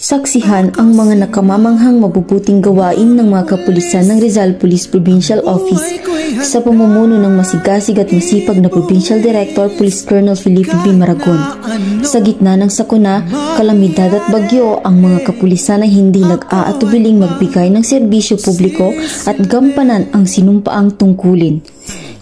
Saksihan ang mga nakamamanghang mabubuting gawain ng mga kapulisan ng Rizal Police Provincial Office sa pamumuno ng masigasig at masipag na Provincial Director Police Colonel Felipe B. Maragon. Sa gitna ng sakuna, kalamidad at bagyo, ang mga kapulisan ay hindi nag-aatubiling magbigay ng serbisyo publiko at gampanan ang sinumpaang tungkulin.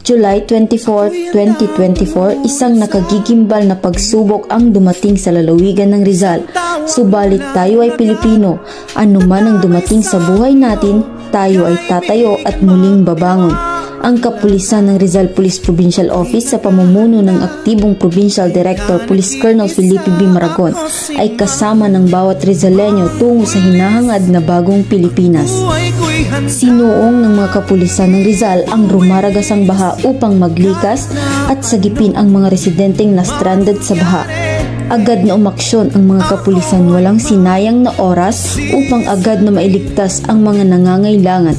July 24, 2024, isang nakagigimbal na pagsubok ang dumating sa lalawigan ng Rizal. Subalit tayo ay Pilipino. Ano man ang dumating sa buhay natin, tayo ay tatayo at muling babangon. Ang kapulisan ng Rizal Police Provincial Office sa pamumuno ng aktibong Provincial Director Police Colonel Felipe B. Maragon ay kasama ng bawat Rizaleño tungo sa hinahangad na bagong Pilipinas. Sinuong ng mga kapulisan ng Rizal ang rumaragasang baha upang maglikas at sagipin ang mga residenteng na stranded sa baha. Agad na umaksyon ang mga kapulisan, walang sinayang na oras upang agad na mailigtas ang mga nangangailangan.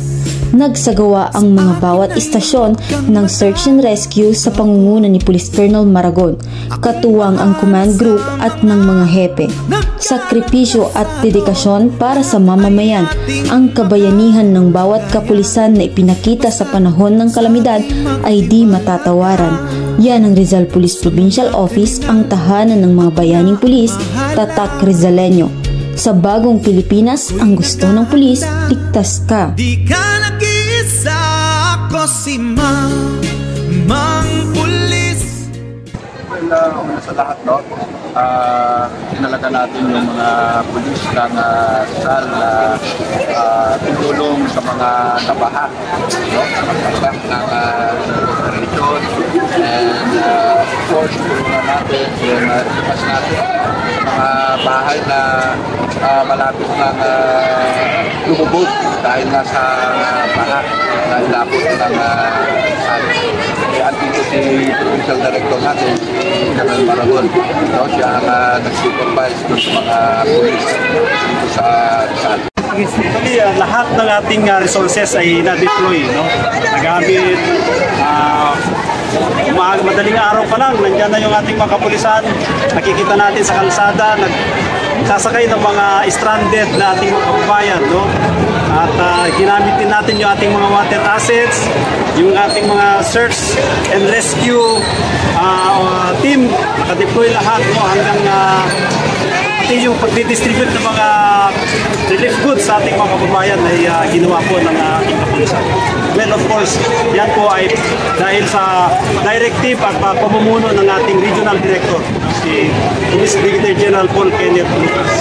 Nagsagawa ang mga bawat istasyon ng search and rescue sa pangunguna ni Police Colonel Maragon, katuwang ang command group at ng mga hepe. Sakripisyo at dedikasyon para sa mamamayan, ang kabayanihan ng bawat kapulisan na ipinakita sa panahon ng kalamidad ay di matatawaran. Yan ang Rizal Police Provincial Office, ang tahanan ng mga bayaning pulis, tatak Rizaleño. Sa bagong Pilipinas, ang gusto ng pulis, ligtas ka. Di ka nag-iisa, ako si Mang Pulis. Una sa lahat, no? Tinalaga natin yung mga pulis ng Rizal na tutulong sa mga nabaha, no? Sa pagpapag ng region. And of course, tulungan natin yung lipas natin sa mga bahay na malapit ng lumubog dahil nga sa baha na ilapot ng andito si Provincial Director natin, si Colonel Maragon. No, siya ang nag-supervise sa mga pulis dito sa Rizal. Actually, lahat ng ating resources ay na-deploy, no? Nagamit, madaling araw pa lang, nandiyan na yung ating mga kapulisan. Nakikita natin sa kalsada, nagsasakay ng mga stranded na ating mga kababayan, no? At ginamit din natin yung ating mga water assets, yung ating mga search and rescue team, nakadeploy lahat, no? Hanggang pati yung pagdidistribute ng mga relief goods sa ating mga kababayan ay ginawa po ng ating kapulisan. Well, of course, yan po ay dahil sa directive at pamumuno ng ating regional director, si Police Brigadier General Paul Kenneth Lucas.